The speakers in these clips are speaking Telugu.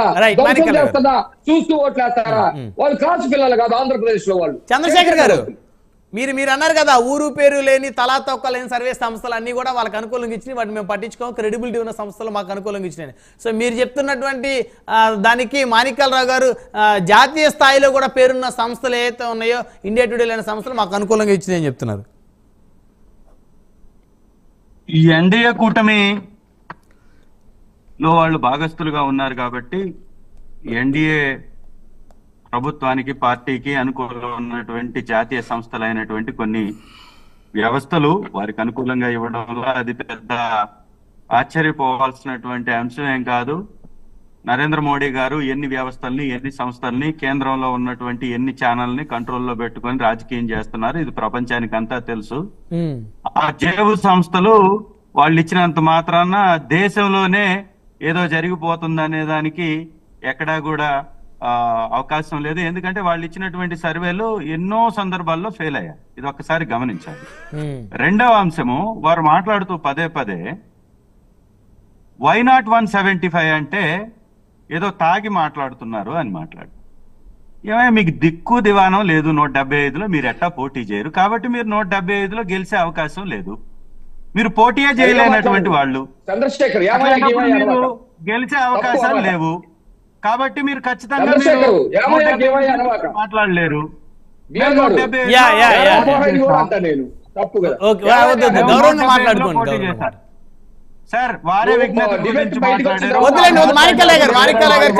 ధ్వంసం చేస్తున్నా చూస్తూ ఓట్లేస్తారా? వాళ్ళు కాసు పిల్లలు కాదు ఆంధ్రప్రదేశ్ లో వాళ్ళు. చంద్రశేఖర్ గారు, మీరు అన్నారు కదా ఊరు పేరు లేని తలా తొక్క లేని సర్వే సంస్థలు అన్ని కూడా వాళ్ళకి అనుకూలంగా ఇచ్చినాయి, వాటిని మేము పట్టించుకోం, క్రెడిబిలిటీ ఉన్న సంస్థలు మాకు అనుకూలంగా ఇచ్చినాయి. సో మీరు చెప్తున్నటువంటి దానికి మాణిక్యాలరావు గారు జాతీయ స్థాయిలో కూడా పేరున్న సంస్థలు ఏవైతే ఉన్నాయో ఇండియా టుడే లేని సంస్థలు మాకు అనుకూలంగా ఇచ్చినాయి అని చెప్తున్నారు. ఈ ఎన్డీఏ కూటమిలో వాళ్ళు భాగస్తులుగా ఉన్నారు కాబట్టి ఎన్డీఏ ప్రభుత్వానికి పార్టీకి అనుకూలంగా ఉన్నటువంటి జాతీయ సంస్థలైనటువంటి కొన్ని వ్యవస్థలు వారికి అనుకూలంగా ఇవ్వడంలో అది పెద్ద ఆశ్చర్యపోవాల్సినటువంటి అంశం ఏం కాదు. నరేంద్ర మోడీ గారు ఎన్ని వ్యవస్థల్ని ఎన్ని సంస్థల్ని కేంద్రంలో ఉన్నటువంటి ఎన్ని ఛానల్ని కంట్రోల్లో పెట్టుకొని రాజకీయం చేస్తున్నారు, ఇది ప్రపంచానికి అంతా తెలుసు. ఆ జేబు సంస్థలు వాళ్ళు ఇచ్చినంత మాత్రాన దేశంలోనే ఏదో జరిగిపోతుంది అనే దానికి ఎక్కడా కూడా అవకాశం లేదు. ఎందుకంటే వాళ్ళు ఇచ్చినటువంటి సర్వేలు ఎన్నో సందర్భాల్లో ఫెయిల్ అయ్యారు. ఇది ఒక్కసారి గమనించాలి. రెండవ అంశము, వారు మాట్లాడుతూ పదే పదే వై నాట్ 175 అంటే ఏదో తాగి మాట్లాడుతున్నారు అని మాట్లాడు. ఏమైనా మీకు దిక్కు దివానం లేదు 175లో, మీరు ఎట్టా పోటీ చేయరు కాబట్టి మీరు 175లో గెలిచే అవకాశం లేదు. మీరు పోటీయే చేయలేనటువంటి వాళ్ళు, మీరు గెలిచే అవకాశాలు లేవు కాబట్టి మీరు ఖచ్చితంగా మాట్లాడలేరు. సార్ వారే విజ్ఞత గురించి మాట్లాడారు.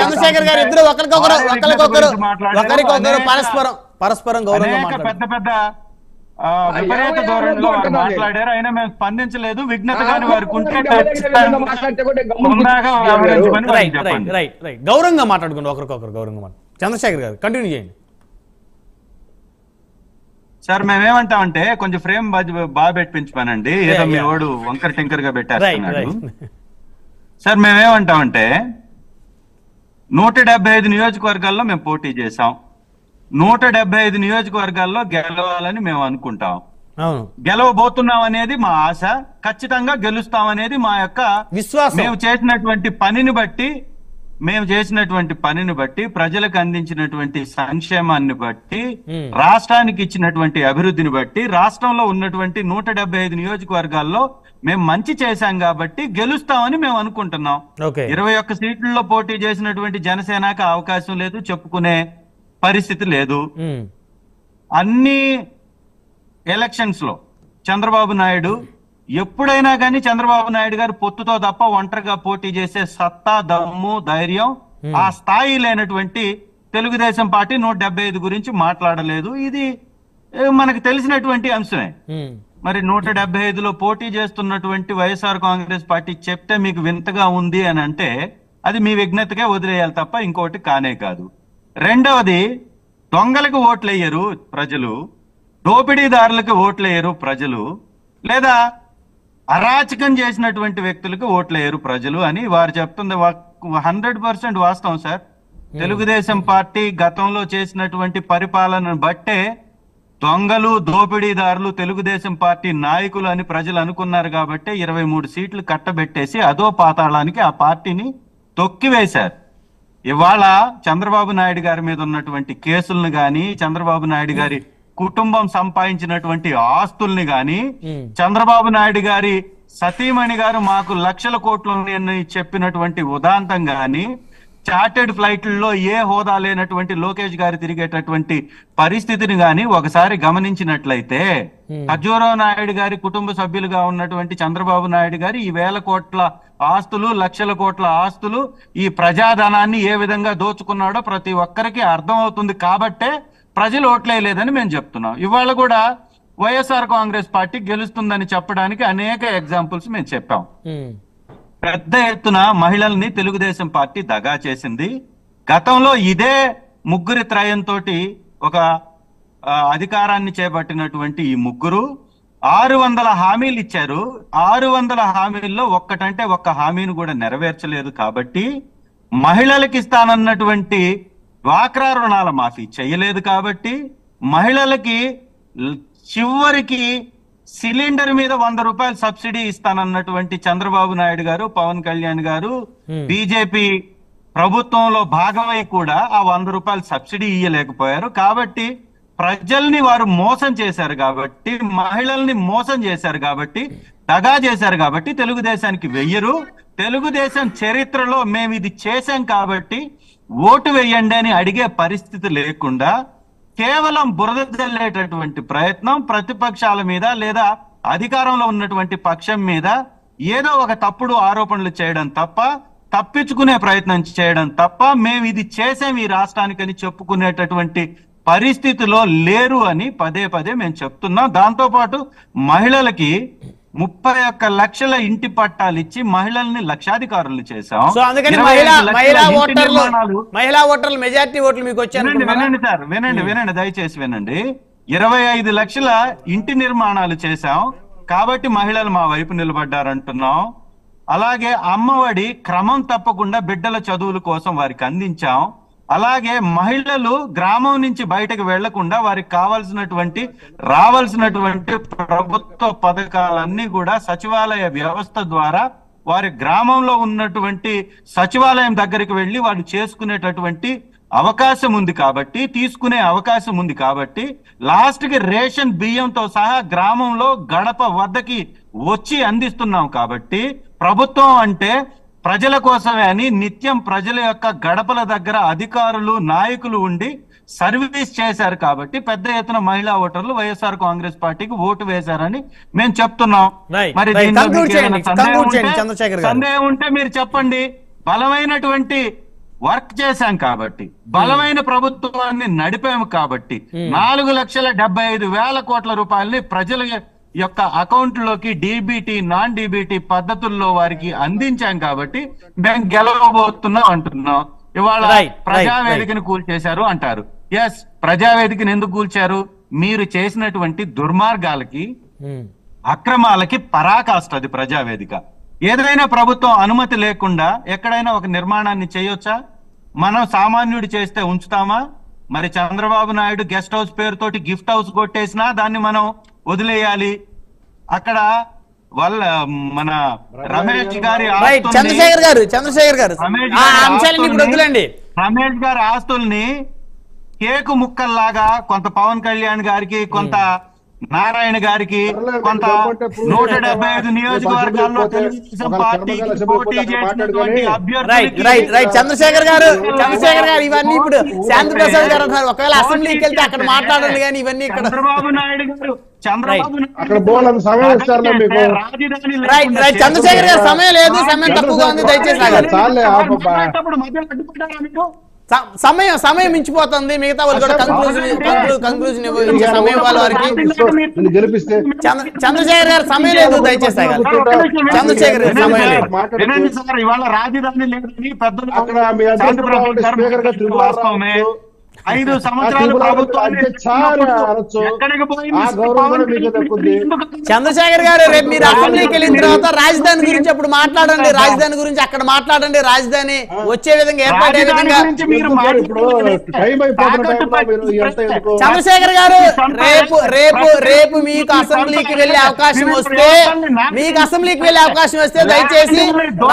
చంద్రశేఖర్ గారు ఇద్దరు ఒకరికొకరు పరస్పరం గౌరవంగా పెద్ద పెద్ద విపరీత ధోరణిలో మాట్లాడారు. అయినా మేము స్పందించలేదు. విజ్ఞత గాని వారికి ఉంటే గౌరవంగా మాట్లాడుకుంటాం ఒకరికొకరు గౌరవంగా. చంద్రశేఖర్ గారు కంటిన్యూ చేయండి. సార్ మేమేమంటామంటే కొంచెం ఫ్రేమ్ బాగా పెట్టించమనండి, ఏదో మీ వాడు వంకర టింకర్ గా పెట్టేస్తున్నాడు. సార్ మేమేమంటామంటే 175 నియోజకవర్గాల్లో మేము పోటీ చేశాం. 175 నియోజకవర్గాల్లో గెలవాలని మేము అనుకుంటాం. గెలవబోతున్నాం అనేది మా ఆశ. ఖచ్చితంగా గెలుస్తాం అనేది మా యొక్క విశ్వాసం. మేము చేసినటువంటి పనిని బట్టి ప్రజలకు అందించినటువంటి సంక్షేమాన్ని బట్టి రాష్ట్రానికి ఇచ్చినటువంటి అభివృద్ధిని బట్టి రాష్ట్రంలో ఉన్నటువంటి 175 నియోజకవర్గాల్లో మేము మంచి చేశాం కాబట్టి గెలుస్తామని మేము అనుకుంటున్నాం. 21 సీట్లలో పోటీ చేసినటువంటి జనసేనకు అవకాశం లేదు, చెప్పుకునే పరిస్థితి లేదు. అన్ని ఎలక్షన్స్ లో చంద్రబాబు నాయుడు ఎప్పుడైనా కానీ చంద్రబాబు నాయుడు గారు పొత్తుతో తప్ప ఒంటరిగా పోటీ చేసే సత్తా, దమ్ము, ధైర్యం, ఆ స్థాయి లేనటువంటి తెలుగుదేశం పార్టీ 175 గురించి మాట్లాడలేదు. ఇది మనకు తెలిసినటువంటి అంశమే. మరి 175లో పోటీ చేస్తున్నటువంటి వైఎస్ఆర్ కాంగ్రెస్ పార్టీ చెప్తే మీకు వింతగా ఉంది అని అంటే అది మీ విజ్ఞతకే వదిలేయాలి తప్ప ఇంకోటి కానే కాదు. రెండవది, దొంగలకు ఓట్లేయరు ప్రజలు, దోపిడీదారులకు ఓట్లేయరు ప్రజలు, లేదా అరాచకం చేసినటువంటి వ్యక్తులకు ఓట్లేయరు ప్రజలు అని వారు చెప్తుంది 100% వాస్తవం సార్. తెలుగుదేశం పార్టీ గతంలో చేసినటువంటి పరిపాలనను బట్టే దొంగలు, దోపిడీదారులు తెలుగుదేశం పార్టీ నాయకులు అని ప్రజలు అనుకున్నారు కాబట్టి 23 సీట్లు కట్టబెట్టేసి అదో పాతాళానికి ఆ పార్టీని తొక్కివేశారు. ఇవాళ చంద్రబాబు నాయుడు గారి మీద ఉన్నటువంటి కేసులను గాని, చంద్రబాబు నాయుడు గారి కుటుంబం సంపాదించినటువంటి ఆస్తుల్ని గాని, చంద్రబాబు నాయుడు గారి సతీమణి గారు మాకు లక్షల కోట్లు ఉన్నాయని చెప్పినటువంటి ఉదాంతం గాని, చార్టెడ్ ఫ్లైట్లలో ఏ హోదా లేనటువంటి లోకేష్ గారు తిరిగేటటువంటి పరిస్థితిని గాని ఒకసారి గమనించినట్లయితే ఖర్జూరావు నాయుడు గారి కుటుంబ సభ్యులుగా ఉన్నటువంటి చంద్రబాబు నాయుడు గారి ఈ 1000 కోట్ల ఆస్తులు, లక్షల కోట్ల ఆస్తులు, ఈ ప్రజాధనాన్ని ఏ విధంగా దోచుకున్నాడో ప్రతి ఒక్కరికి అర్థం అవుతుంది. కాబట్టే ప్రజలు ఓట్లేయలేదని మేము చెప్తున్నాం. ఇవాళ కూడా వైఎస్ఆర్ కాంగ్రెస్ పార్టీ గెలుస్తుందని చెప్పడానికి అనేక ఎగ్జాంపుల్స్ మేము చెప్పాం. పెద్ద ఎత్తున మహిళల్ని తెలుగుదేశం పార్టీ దగా చేసింది. గతంలో ఇదే ముగ్గురి త్రయంతో ఒక అధికారాన్ని చేపట్టినటువంటి ఈ ముగ్గురు 600 హామీలు ఇచ్చారు. 600 హామీల్లో ఒక్కటంటే ఒక్క హామీని కూడా నెరవేర్చలేదు. కాబట్టి మహిళలకి ఇస్తానన్నటువంటి డ్వాక్రా రుణాల మాఫీ చేయలేదు. కాబట్టి మహిళలకి చివరికి సిలిండర్ మీద 100 రూపాయలు సబ్సిడీ ఇస్తానన్నటువంటి చంద్రబాబు నాయుడు గారు, పవన్ కళ్యాణ్ గారు, బీజేపీ ప్రభుత్వంలో భాగమై కూడా ఆ 100 రూపాయలు సబ్సిడీ ఇయ్యలేకపోయారు. కాబట్టి ప్రజల్ని వారు మోసం చేశారు, కాబట్టి మహిళల్ని మోసం చేశారు, కాబట్టి దగా చేశారు, కాబట్టి తెలుగుదేశానికి వెయ్యరు. తెలుగుదేశం చరిత్రలో మేము ఇది చేశాం కాబట్టి ఓటు వేయండి అని అడిగే పరిస్థితి లేకుండా కేవలం బురద జల్లేటటువంటి ప్రయత్నం ప్రతిపక్షాల మీద లేదా అధికారంలో ఉన్నటువంటి పక్షం మీద ఏదో ఒక తప్పుడు ఆరోపణలు చేయడం తప్ప, తప్పించుకునే ప్రయత్నం చేయడం తప్ప మేము ఇది చేసాం ఈ రాష్ట్రానికని చెప్పుకునేటటువంటి పరిస్థితిలో లేరు అని పదే పదే మేము చెప్తున్నాం. దాంతో పాటు మహిళలకి 31 లక్షల ఇంటి పట్టాలు ఇచ్చి మహిళల్ని లక్షాధికారులు చేశాం. సో అందుకని మహిళా ఓటర్లు మెజారిటీ ఓట్లు మీకు వచ్చాయి. వినండి సార్, వినండి దయచేసి వినండి. 25 లక్షల ఇంటి నిర్మాణాలు చేశాం కాబట్టి మహిళలు మా వైపు నిలబడ్డారంటున్నాం. అలాగే అమ్మఒడి క్రమం తప్పకుండా బిడ్డల చదువుల కోసం వారికి అందించాం. అలాగే మహిళలు గ్రామం నుంచి బయటకు వెళ్లకుండా వారికి రావాల్సినటువంటి ప్రభుత్వ పథకాలన్నీ కూడా సచివాలయ వ్యవస్థ ద్వారా వారి గ్రామంలో ఉన్నటువంటి సచివాలయం దగ్గరికి వెళ్లి వారు చేసుకునేటటువంటి అవకాశం ఉంది కాబట్టి, తీసుకునే అవకాశం ఉంది కాబట్టి లాస్ట్ కి రేషన్ బియ్యంతో సహా గ్రామంలో గడప వద్దకి వచ్చి అందిస్తున్నాం. కాబట్టి ప్రభుత్వం అంటే ప్రజల కోసమే అని నిత్యం ప్రజల యొక్క గడపల దగ్గర అధికారులు నాయకులు ఉండి సర్వీస్ చేశారు కాబట్టి పెద్ద ఎత్తున మహిళా ఓటర్లు వైఎస్ఆర్ కాంగ్రెస్ పార్టీకి ఓటు వేశారని మేము చెప్తున్నాం. మరి సందేహం ఉంటే మీరు చెప్పండి. బలమైనటువంటి వర్క్ చేశాం కాబట్టి, బలమైన ప్రభుత్వాన్ని నడిపాము కాబట్టి 4,75,000 కోట్ల రూపాయలని ప్రజల యొక్క అకౌంట్ లోకి డీబీటీ నాన్ డీబీటీ పద్ధతుల్లో వారికి అందించాం కాబట్టి మేము గెలవబోతున్నాం అంటున్నాం. ఇవాళ ప్రజావేదికను కూల్చేశారు అంటారు. ఎస్, ప్రజావేదికను ఎందుకు కూల్చారు? మీరు చేసినటువంటి దుర్మార్గాలకి అక్రమాలకి పరాకాష్ట అది ప్రజావేదిక. ఏదైనా ప్రభుత్వం అనుమతి లేకుండా ఎక్కడైనా ఒక నిర్మాణాన్ని చేయొచ్చా? మనం సామాన్యుడు చేస్తే ఉంచుతామా? మరి చంద్రబాబు నాయుడు గెస్ట్ హౌస్ పేరుతోటి గిఫ్ట్ హౌస్ కొట్టేసినా దాన్ని మనం వదిలేయాలి. అక్కడ వాళ్ళ మన రమేష్ గారి రమేష్ గారి ఆస్తుల్ని కేకు ముక్కల్లాగా కొంత పవన్ కళ్యాణ్ గారికి, కొంత నారాయణ గారికి, కొంత 175 నియోజకవర్గాల్లో తెలుగుదేశం పార్టీకి పోటీ చేసినటువంటి అభ్యర్థులు. చంద్రశేఖర్ గారు ఇవన్నీ ఇప్పుడు శాంతి ప్రసాద్ గారు అన్నారు ఒకవేళ అసెంబ్లీకి వెళ్తే అక్కడ మాట్లాడండి కానీ ఇవన్నీ ఇక్కడ చంద్రబాబు నాయుడు గారు చంద్రశేఖర్ గారు సమయం లేదు, సమయం తక్కువగా ఉంది, దయచేసి సమయం మించిపోతుంది. మిగతా వాళ్ళు కూడా కంక్లూజన్ ఇచ్చే సమయం వాళ్ళ వారికి. చంద్రశేఖర్ గారు సమయం లేదు, దయచేసి చంద్రశేఖర్ గారు సమయం లేదు. ఇవాళ రాజధాని లేదని పెద్దలు 5 సంవత్సరాలు చంద్రశేఖర్ గారు రేపు మీరు అసెంబ్లీకి వెళ్ళిన తర్వాత రాజధాని గురించి అప్పుడు మాట్లాడండి, రాజధాని గురించి అక్కడ మాట్లాడండి, రాజధాని వచ్చే విధంగా ఏర్పాటే విధంగా. చంద్రశేఖర్ గారు రేపు మీకు అసెంబ్లీకి వెళ్ళే అవకాశం వస్తే దయచేసి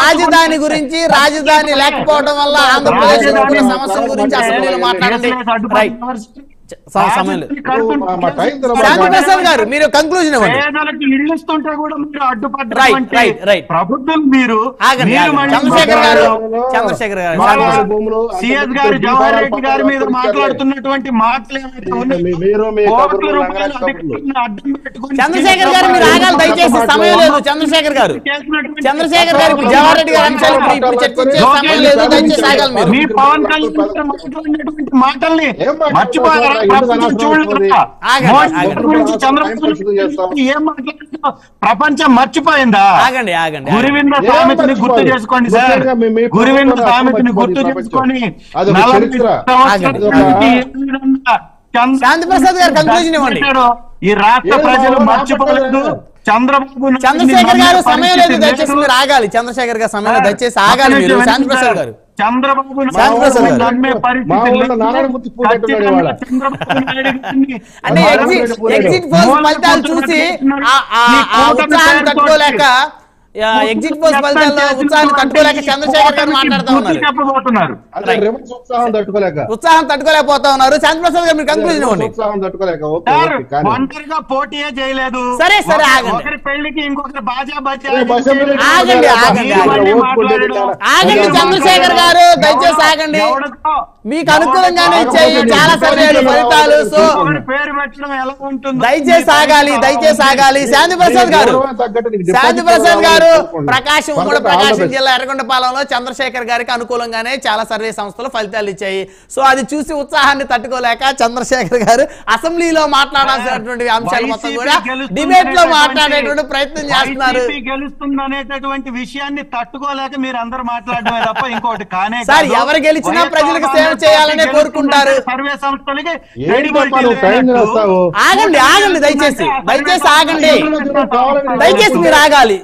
రాజధాని గురించి, రాజధాని లేకపోవడం వల్ల ఆంధ్రప్రదేశ్ సమస్యల గురించి అసెంబ్లీలో మాట్లాడండి. గారు మీరు కంక్లూజన్ ఇవ్వండి. చంద్రశేఖర్ గారు సిఎస్ గారు జవహర్ రెడ్డి గారి మీద మాట్లాడుతున్నటువంటి మాటలు చంద్రశేఖర్ గారు మీరు ఆగాలి, దయచేసి సమయం లేదు. చంద్రశేఖర్ గారు ఇప్పుడు జవహర్ రెడ్డి గారు అంశాలు ఇప్పుడు చర్చించే సమయం లేదు, దయచేసి ఆగాలి మీరు. మీ పవన్ కళ్యాణ్ మాట్లాడినటువంటి మాటల్ని మర్చిపోయారా? ప్రపంచం మర్చిపోయిందా? గురువింద సామెతని గుర్తు చేసుకోండి సార్, గురువింద సామెతని గుర్తు చేసుకొని శాంతి ప్రసాద్ గారు కంక్లూజన్ ఇవ్వండి. ఈ రాష్ట్ర ప్రజలు మర్చిపోలేదు. చంద్రశేఖర్ గారు సమయం లేదు, దయచేసి మీరు ఆగాలి. చంద్రశేఖర్ గారు సమయం లేదు, దయచేసి ఆగాలి మీరు. శాంతి ప్రసాద్ గారు చంద్రబాబు అంటే ఎగ్జిట్ పోల్స్ ఫలితాలు చూసి ఉత్సాహాన్ని తట్టుకోలేక ఎగ్జిట్ పోల్స్ ఫలితాల్లో ఉత్సాహాన్ని తట్టుకోలేక చంద్రశేఖర్ గారు మాట్లాడుతూ ఉన్నారు. చెప్పబోతున్నారు ఉత్సాహం తట్టుకోలేకపోతా ఉన్నారు. చంద్రప్రసాద్ గారు మీరు కంక్లూజన్ ఇవ్వండి. ఒంటరిగా పోటీయే చేయలేదు. సరే సరే ఆగండి, ఒకరి పెళ్లికి ఇంకొకరి బాజా ఆగండి ఆగండి చంద్రశేఖర్ గారు దయచేసి ఆగండి. మీకు అనుకూలంగానే ఇచ్చాయి చాలా సర్వేలు ఫలితాలు. సో పేరు పెట్టడం ఎలా ఉంటుంది? దయచేసి ఆగాలి. శాంతి ప్రసాద్ గారు ప్రకాశం ఉమ్మడి ప్రకాశం జిల్లా ఎర్రగొండపాలెంలో చంద్రశేఖర్ గారికి అనుకూలంగానే చాలా సర్వే సంస్థలు ఫలితాలు ఇచ్చాయి. సో అది చూసి ఉత్సాహాన్ని తట్టుకోలేక చంద్రశేఖర్ గారు అసెంబ్లీలో మాట్లాడాల్సినటువంటి అంశాలు మొత్తం కూడా డిబేట్ లో మాట్లాడేటువంటి ప్రయత్నం చేస్తున్నారు. గెలుస్తుందనేటటువంటి విషయాన్ని తట్టుకోలేక మీరు అందరూ మాట్లాడమే తప్ప ఇంకోటి కానే. సార్ ఎవరు గెలిచినా ప్రజలకు సేవ చేయాలనే కోరుకుంటారు. సర్వే సంస్థలకి ఆగండి దయచేసి ఆగండి, దయచేసి మీరు ఆగాలి.